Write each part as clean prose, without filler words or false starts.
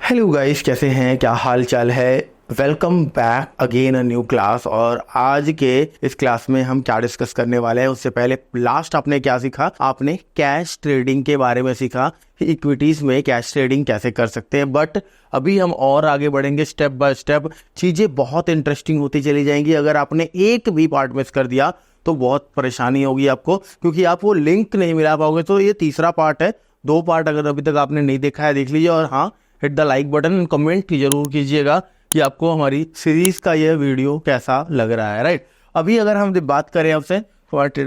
Hello guys, कैसे हैं? क्या हाल चाल है? Welcome back again a new class. और आज के इस क्लास में हम क्या डिस्कस करने वाले हैं, उससे पहले लास्ट आपने क्या सीखा? आपने कैश ट्रेडिंग के बारे में सीखा कि इक्विटीज में कैश ट्रेडिंग कैसे कर सकते हैं। बट अभी हम और आगे बढ़ेंगे स्टेप बाय स्टेप। चीज़ें बहुत इंटरेस्टिंग होती चली जाएंगी। अगर आपने एक भी पार्ट मिस कर दिया तो बहुत परेशानी होगी आपको, क्योंकि आप वो लिंक नहीं मिला पाओगे। तो ये तीसरा पार्ट है। 2 पार्ट अगर अभी तक आपने नहीं देखा है देख लीजिए। और हाँ, hit the like button, comment जरूर कीजिएगा कि आपको हमारी सीरीज का यह वीडियो कैसा लग रहा है। राइट, अभी अगर हम बात करें आपसे,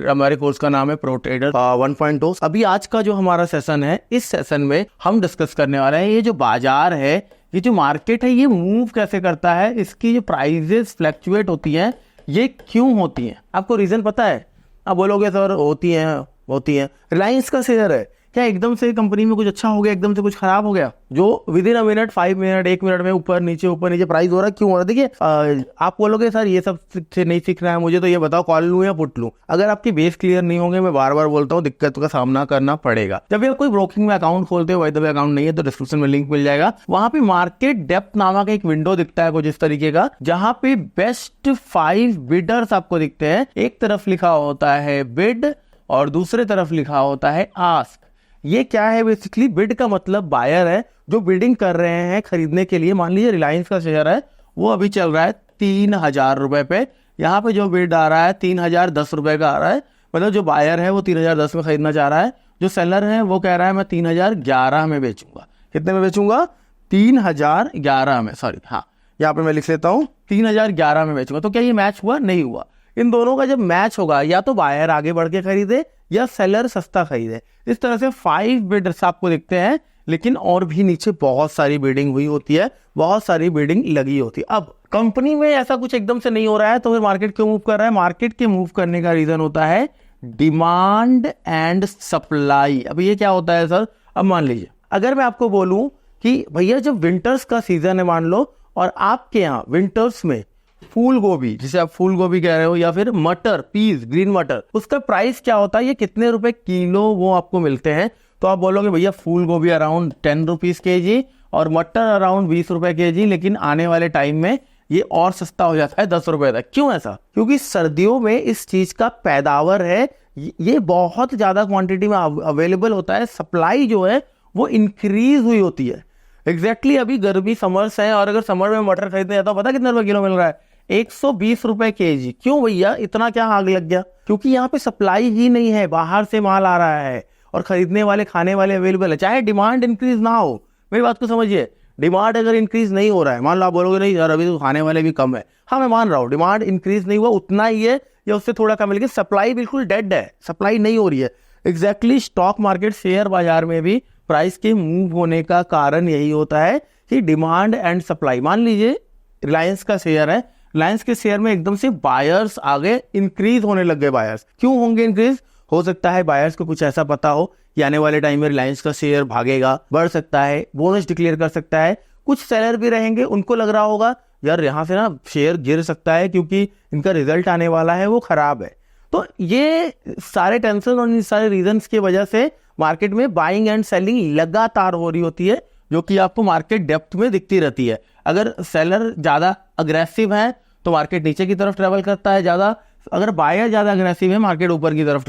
हमारे कोर्स का नाम है प्रो ट्रेडर 1.0। अभी आज का जो हमारा सेशन है, इस सेशन में हम डिस्कस करने वाले हैं ये जो बाजार है, ये जो मार्केट है, ये मूव कैसे करता है, इसकी जो प्राइजेस फ्लक्चुएट होती हैं, ये क्यों होती हैं। आपको रीजन पता है? आप बोलोगे सर होती हैं। रिलायंस का शेयर है, क्या एकदम से कंपनी में कुछ अच्छा हो गया, एकदम से कुछ खराब हो गया? जो with in a minute, 5 minute, 1 minute में ऊपर नीचे प्राइस हो रहा है, क्यों हो रहा है? देखिए, आप बोलोगे सर ये सब नहीं सीखना है मुझे, तो ये बताओ कॉल लूं या पुट लूं। अगर आपकी बेस क्लियर नहीं होंगे, मैं बार बार बोलता हूँ, दिक्कत का सामना करना पड़ेगा। जब आप कोई ब्रोकिंग में अकाउंट खोलते हो, वैसे अकाउंट नहीं है तो डिस्क्रिप्शन में लिंक मिल जाएगा। वहां पे मार्केट डेप्थ नामक एक विंडो दिखता है कुछ इस तरीके का, जहां पे बेस्ट 5 बिडर्स आपको दिखते हैं। एक तरफ लिखा होता है बिड और दूसरे तरफ लिखा होता है आस्क। ये क्या है? बेसिकली बिड का मतलब बायर है जो बिडिंग कर रहे हैं खरीदने के लिए। मान लीजिए रिलायंस का शेयर है, वो अभी चल रहा है 3000 रुपए पे। यहाँ पे जो बिड आ रहा है 3010 रुपए का आ रहा है। मतलब जो बायर है वो 3010 में खरीदना चाह रहा है, जो सेलर है वो कह रहा है मैं 3011 में बेचूंगा। कितने में बेचूंगा? 3011 में। सॉरी, हाँ, यहाँ पे मैं लिख लेता हूँ 3011 में बेचूंगा। तो क्या ये मैच हुआ? नहीं हुआ। इन दोनों का जब मैच होगा, या तो बायर आगे बढ़ के खरीदे या सेलर सस्ता खरीदे। इस तरह से 5 बिडर्स आपको दिखते हैं, लेकिन और भी नीचे बहुत सारी बिडिंग हुई होती है, बहुत सारी बिडिंग लगी होती है। अब कंपनी में ऐसा कुछ एकदम से नहीं हो रहा है, तो फिर मार्केट क्यों मूव कर रहा है? मार्केट के मूव करने का रीजन होता है डिमांड एंड सप्लाई। अब ये क्या होता है सर? अब मान लीजिए अगर मैं आपको बोलूं कि भैया जब विंटर्स का सीजन है मान लो, और आपके यहाँ विंटर्स में फूल गोभी, जिसे आप फूल गोभी कह रहे हो, या फिर मटर, पीस, ग्रीन मटर, उसका प्राइस क्या होता है, ये कितने रुपए किलो वो आपको मिलते हैं? तो आप बोलोगे भैया फूल गोभी अराउंड 10 रुपीज के जी और मटर अराउंड 20 रुपए के जी, लेकिन आने वाले टाइम में ये और सस्ता हो जाता है 10 रुपए तक। क्यों ऐसा? क्योंकि सर्दियों में इस चीज का पैदावार है, ये बहुत ज्यादा क्वांटिटी में अवेलेबल होता है। सप्लाई जो है वो इंक्रीज हुई होती है। एग्जैक्टली अभी गर्मी समर्स है, और अगर समर में मटर खरीदने जाता हो, पता कितने रुपए किलो मिल रहा है? 120 रुपए के जी। क्यों भैया इतना क्या आग लग गया? क्योंकि यहाँ पे सप्लाई ही नहीं है, बाहर से माल आ रहा है और खरीदने वाले, खाने वाले अवेलेबल है। चाहे डिमांड इंक्रीज ना हो, मेरी बात को समझिए, डिमांड अगर इंक्रीज नहीं हो रहा है, मान लो आप बोलोगे नहीं यार अभी तो खाने वाले भी कम है, हाँ मैं मान रहा हूँ डिमांड इंक्रीज नहीं हुआ, उतना ही है या उससे थोड़ा कम है, लेकिन सप्लाई बिल्कुल डेड है, सप्लाई नहीं हो रही है। एग्जैक्टली स्टॉक मार्केट, शेयर बाजार में भी प्राइस के मूव होने का कारण यही होता है कि डिमांड एंड सप्लाई। मान लीजिए रिलायंस का शेयर है, रिलायंस के शेयर में एकदम से बायर्स आगे इंक्रीज होने लग गए। बायर्स क्यों होंगे इंक्रीज? हो सकता है बायर्स को कुछ ऐसा पता हो कि आने वाले टाइम में रिलायंस का शेयर भागेगा, बढ़ सकता है, बोनस डिक्लेयर कर सकता है। कुछ सेलर भी रहेंगे, उनको लग रहा होगा यार यहाँ से ना शेयर गिर सकता है क्योंकि इनका रिजल्ट आने वाला है वो खराब है। तो ये सारे टेंशन और इन सारे रीजंस की वजह से मार्केट में बाइंग एंड सेलिंग लगातार हो रही होती है, जो कि आपको मार्केट डेप्थ में दिखती रहती है। अगर सेलर ज्यादा अग्रेसिव है तो मार्केट नीचे की तरफ ट्रेवल करता है ज्यादा, अगर बायर ज्यादा अग्रेसिव है मार्केट ऊपर की तरफ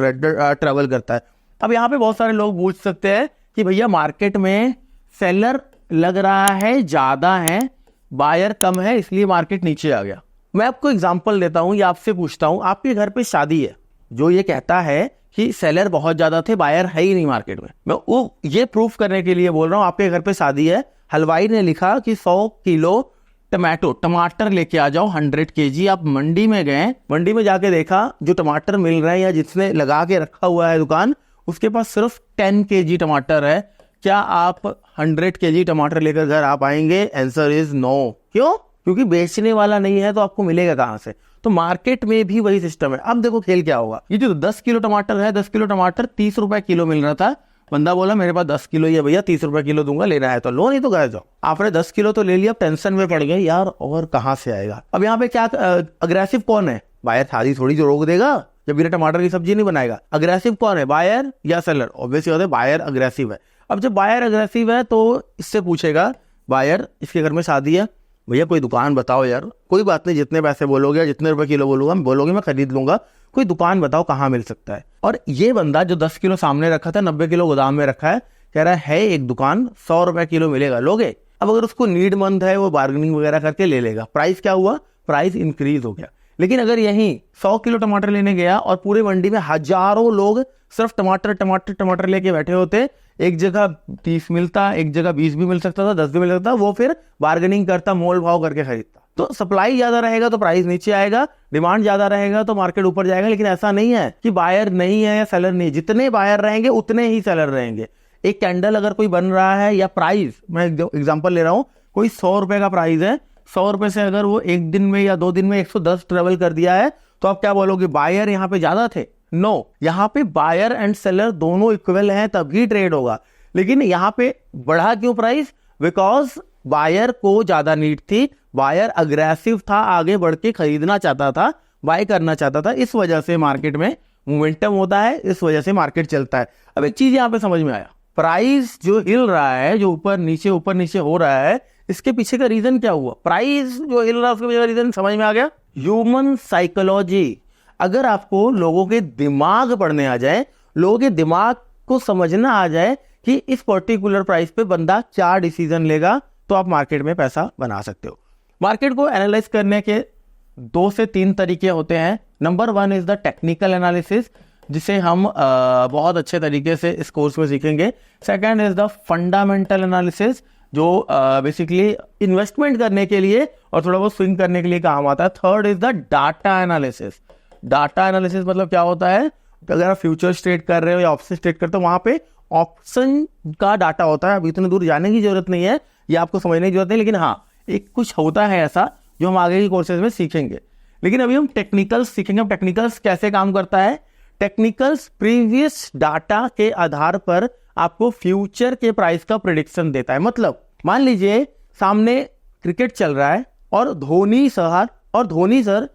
ट्रेवल करता है। अब यहाँ पे बहुत सारे लोग पूछ सकते हैं कि भैया मार्केट में सेलर लग रहा है ज्यादा है, बायर कम है, इसलिए मार्केट नीचे आ गया। मैं आपको एग्जांपल देता हूं या आपसे पूछता हूं, आपके घर पे शादी है, जो ये कहता है कि सेलर बहुत ज्यादा थे, बायर है ही नहीं मार्केट में, मैं वो ये प्रूफ करने के लिए बोल रहा हूं। आपके घर पे शादी है, हलवाई ने लिखा कि 100 किलो टमाटर लेके आ जाओ 100 kg। आप मंडी में गए, मंडी में जाके देखा जो टमाटर मिल रहे हैं या जिसने लगा के रखा हुआ है दुकान, उसके पास सिर्फ 10 kg टमाटर है। क्या आप 100 kg टमाटर लेकर घर आ पाएंगे? Answer is no. क्यों? क्योंकि बेचने वाला नहीं है, तो आपको मिलेगा कहां से? तो मार्केट में भी वही सिस्टम है। अब देखो खेल क्या होगा। ये जो 10 किलो टमाटर है, 10 किलो टमाटर 30 रुपए किलो मिल रहा था। बंदा बोला मेरे पास 10 किलो ही है भैया, 30 रुपए किलो दूंगा, लेना है तो लो, नहीं तो गए जाओ। आपने 10 किलो तो ले लिया, टेंशन में पड़ गए यार और कहां से आएगा। अब यहाँ पे क्या अग्रेसिव कौन है? बायर थाली थोड़ी जो रोक देगा जब बिना टमाटर की सब्जी नहीं बनाएगा। अग्रेसिव कौन है, बायर या सेलर? ऑब्वियसली बायर अग्रेसिव है। अब जब बायर अग्रेसिव है तो इससे पूछेगा बायर इसके घर में शादी है, भैया कोई दुकान बताओ यार, कोई बात नहीं जितने पैसे बोलोगे, जितने रुपए किलो बोलोगे मैं खरीद लूंगा, कोई दुकान बताओ कहाँ मिल सकता है। और ये बंदा जो 10 किलो सामने रखा था, 90 किलो गोदाम में रखा है, कह रहा है एक दुकान 100 रुपए किलो मिलेगा, लोगे? अब अगर उसको नीडमंद है वो बार्गेनिंग वगैरह करके ले लेगा। प्राइस क्या हुआ? प्राइस इंक्रीज हो गया। लेकिन अगर यहीं 100 किलो टमाटर लेने गया और पूरे मंडी में हजारों लोग सिर्फ टमाटर टमाटर टमाटर लेके बैठे होते, एक जगह 30 मिलता, एक जगह 20 भी मिल सकता था, 10 भी मिल सकता था, वो फिर बार्गेनिंग करता, मोल भाव करके खरीदता। तो सप्लाई ज्यादा रहेगा तो प्राइस नीचे आएगा, डिमांड ज्यादा रहेगा तो मार्केट ऊपर जाएगा। लेकिन ऐसा नहीं है कि बायर नहीं है या सेलर नहीं, जितने बायर रहेंगे उतने ही सेलर रहेंगे। एक कैंडल अगर कोई बन रहा है, या प्राइस, मैं एग्जांपल ले रहा हूं, कोई 100 रुपए का प्राइस है, 100 रुपए से अगर वो एक दिन में या 2 दिन में 110 ट्रेवल कर दिया है, तो आप क्या बोलोगे? बायर यहाँ पे ज्यादा थे? नो, यहाँ पे बायर एंड सेलर दोनों इक्वल हैं, तभी ट्रेड होगा। लेकिन यहाँ पे बढ़ा क्यों प्राइस? बिकॉज बायर को ज्यादा नीड थी, बायर अग्रेसिव था, आगे बढ़ के खरीदना चाहता था, बाय करना चाहता था। इस वजह से मार्केट में मोमेंटम होता है, इस वजह से मार्केट चलता है। अब एक चीज यहाँ पे समझ में आया, प्राइस जो हिल रहा है, जो ऊपर नीचे हो रहा है, इसके पीछे का रीजन क्या हुआ? प्राइस जो हिल रहा है उसके पीछे का रीजन समझ में आ गया? Human psychology. अगर आपको लोगों के दिमाग पढ़ने आ जाए, लोगों के दिमाग को समझना आ जाए कि इस पर्टिकुलर प्राइस पे बंदा क्या डिसीजन लेगा, तो आप मार्केट में पैसा बना सकते हो। मार्केट को एनालाइज करने के 2 से 3 तरीके होते हैं। Number 1 is the technical analysis, जिसे हम बहुत अच्छे तरीके से इस कोर्स में सीखेंगे। Second is the fundamental analysis, जो बेसिकली इन्वेस्टमेंट करने के लिए और थोड़ा बहुत स्विंग करने के लिए काम आता है। Third is the data analysis. Data analysis मतलब क्या होता है? अगर आप फ्यूचर ट्रेड कर रहे हो या ऑप्शन ट्रेड करते हो, वहां पे ऑप्शन का डाटा होता है। अभी इतने दूर जाने की जरूरत नहीं है, ये आपको समझने की जरूरत नहीं, लेकिन हाँ एक कुछ होता है ऐसा जो हम आगे की कोर्सेज में सीखेंगे। लेकिन अभी हम टेक्निकल्स सीखेंगे। टेक्निकल्स कैसे काम करता है? टेक्निकल्स प्रीवियस डाटा के आधार पर आपको फ्यूचर के प्राइस का प्रेडिक्शन देता है। मतलब मान लीजिए सामने क्रिकेट चल रहा है और धोनी सर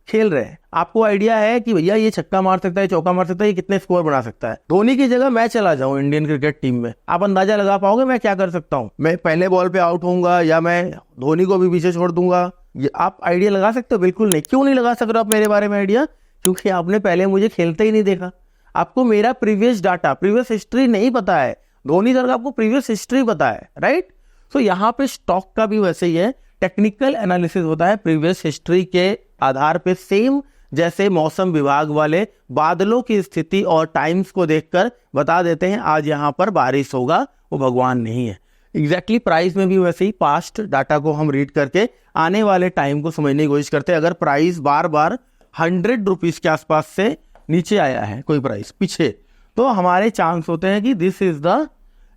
खेल रहे हैं। आपको आइडिया है कि भैया ये छक्का मार सकता है, चौका मार सकता है, ये कितने स्कोर बना सकता है। धोनी की जगह मैं चला जाऊं इंडियन क्रिकेट टीम में, आप अंदाजा लगा पाओगे मैं क्या कर सकता हूं? मैं पहले बॉल पे आउट होऊंगा या मैं धोनी को भी पीछे छोड़ दूंगा? ये आप आइडिया लगा सकते हो? बिल्कुल नहीं। क्यों नहीं लगा सकते हो आप मेरे बारे में आइडिया? क्योंकि आपने पहले मुझे खेलते ही नहीं देखा। आपको मेरा प्रीवियस डाटा, प्रीवियस हिस्ट्री नहीं पता है। धोनी सर का आपको प्रीवियस हिस्ट्री पता है, राइट? सो यहाँ पे स्टॉक का भी वैसे ही है। टेक्निकल एनालिसिस होता है प्रीवियस हिस्ट्री के आधार पे, सेम जैसे मौसम विभाग वाले बादलों की स्थिति और टाइम्स को देखकर बता देते हैं आज यहाँ पर बारिश होगा, वो भगवान नहीं है। एग्जैक्टली प्राइस में भी वैसे ही पास्ट डाटा को हम रीड करके आने वाले टाइम को समझने की कोशिश करते हैं। अगर प्राइस बार बार 100 रुपीज के आसपास से नीचे आया है कोई प्राइस पीछे, तो हमारे चांस होते हैं कि दिस इज द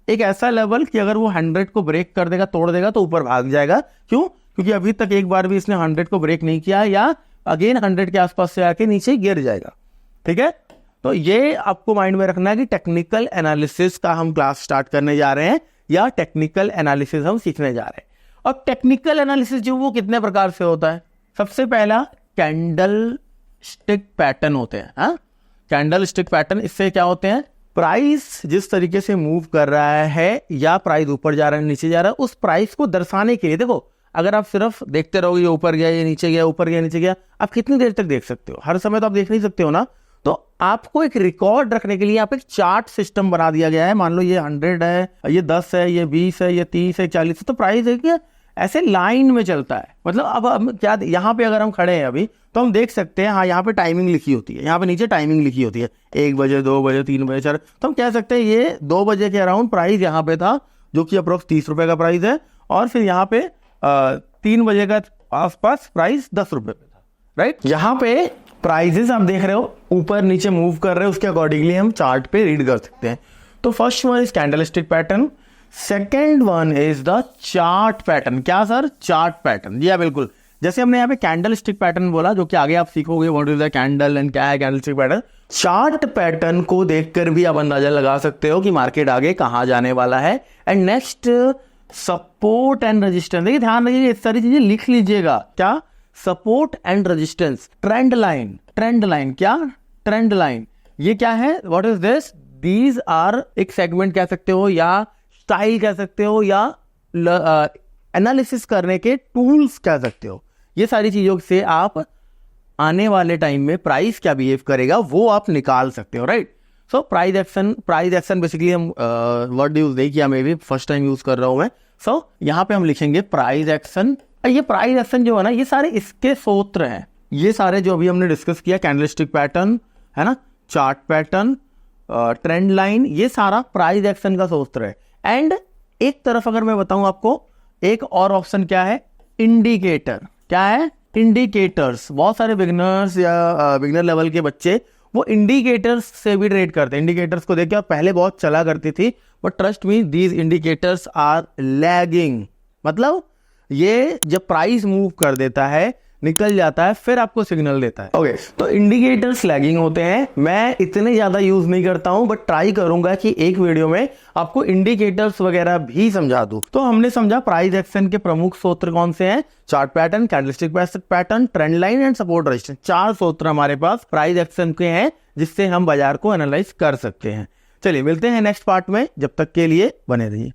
एक ऐसा लेवल कि अगर वो 100 को ब्रेक कर देगा, तोड़ देगा, तो ऊपर भाग जाएगा। क्यों? क्योंकि अभी तक एक बार भी इसने 100 को ब्रेक नहीं किया, या अगेन 100 के आसपास से आके नीचे गिर जाएगा। ठीक है, तो ये आपको माइंड में रखना है कि टेक्निकल एनालिसिस का हम क्लास स्टार्ट करने जा रहे हैं, या टेक्निकल एनालिसिस हम सीखने जा रहे हैं। अब टेक्निकल एनालिसिस जो वो कितने प्रकार से होता है? सबसे पहला कैंडल स्टिक पैटर्न होते हैं। हाँ, कैंडल स्टिक पैटर्न, इससे क्या होते हैं? प्राइस जिस तरीके से मूव कर रहा है, या प्राइस ऊपर जा रहा है नीचे जा रहा है, उस प्राइस को दर्शाने के लिए, देखो अगर आप सिर्फ देखते रहोगे ये ऊपर गया, ये नीचे गया, ऊपर गया, नीचे गया, आप कितनी देर तक देख सकते हो? हर समय तो आप देख नहीं सकते हो ना। तो आपको एक रिकॉर्ड रखने के लिए आप एक चार्ट सिस्टम बना दिया गया है। मान लो ये 100 है, ये 10 है, ये 20 है, ये 30 है, 40 है, तो प्राइस है कि ऐसे लाइन में चलता है। मतलब अब हम क्या, यहाँ पे अगर हम खड़े हैं अभी, तो हम देख सकते हैं, हाँ यहाँ पे टाइमिंग लिखी होती है, यहाँ पे नीचे टाइमिंग लिखी होती है, 1 बजे, 2 बजे, 3 बजे, 4, तो हम कह सकते हैं ये 2 बजे के अराउंड प्राइस यहाँ पे था, जो कि अप्रोक्स 30 रुपए का प्राइस है, और फिर यहाँ पे 3 बजे का आसपास प्राइस 10 रुपए पे था, राइट? यहाँ पे प्राइजेस आप देख रहे हो ऊपर नीचे मूव कर रहे हो, उसके अकॉर्डिंगली हम चार्ट पे रीड कर सकते हैं। तो first one is candlestick pattern, second one is the chart pattern. क्या सर? Chart pattern. जी हाँ, बिल्कुल। जैसे हमने यहाँ पे कैंडल स्टिक पैटर्न बोला, जो कि आगे आप सीखोगे what is the candle and क्या है candle stick pattern. Chart pattern को देखकर भी आप अंदाजा लगा सकते हो कि मार्केट आगे कहाँ जाने वाला है। And next, support and resistance. देखिए ध्यान रखिए, ये सारी चीजें लिख लीजिएगा। क्या? Support and resistance. Trend line, trend line, क्या? Trend line. ये क्या है? What is this? These are, एक सेगमेंट कह सकते हो, या स्टाइल कह सकते हो, या एनालिसिस करने के टूल्स कह सकते हो। ये सारी चीजों से आप आने वाले टाइम में प्राइस क्या बिहेव करेगा वो आप निकाल सकते हो, right. So price action basically हम वर्ड यूज नहीं किया, मैं भी फर्स्ट टाइम यूज कर रहा हूं मैं। सो यहाँ पे हम लिखेंगे प्राइस एक्शन। ये प्राइस एक्शन जो है ना, ये सारे इसके सूत्र हैं, ये सारे जो अभी हमने डिस्कस किया, कैंडलस्टिक पैटर्न है ना, चार्ट पैटर्न, ट्रेंड लाइन, ये सारा प्राइस एक्शन का सूत्र है। एंड एक तरफ अगर मैं बताऊं आपको, एक और ऑप्शन क्या है, इंडिकेटर। क्या है, इंडिकेटर्स। बहुत सारे बिगिनर्स या बिगिनर लेवल के बच्चे वो इंडिकेटर्स से भी ट्रेड करते हैं। इंडिकेटर्स को देखिए, पहले बहुत चला करती थी, but trust me these indicators are lagging. मतलब ये जब प्राइस मूव कर देता है, निकल जाता है, फिर आपको सिग्नल देता है। ओके, तो इंडिकेटर्स लैगिंग होते हैं। मैं इतने ज्यादा यूज नहीं करता हूं, बट ट्राई करूंगा कि एक वीडियो में आपको इंडिकेटर्स वगैरह भी समझा दूं। तो हमने समझा प्राइस एक्शन के प्रमुख सूत्र कौन से हैं, chart pattern, candlestick pattern, trend line and support resistance. 4 सूत्र हमारे पास प्राइस एक्शन के हैं जिससे हम बाजार को एनालाइज कर सकते हैं। चलिए मिलते हैं नेक्स्ट पार्ट में, जब तक के लिए बने रहिए।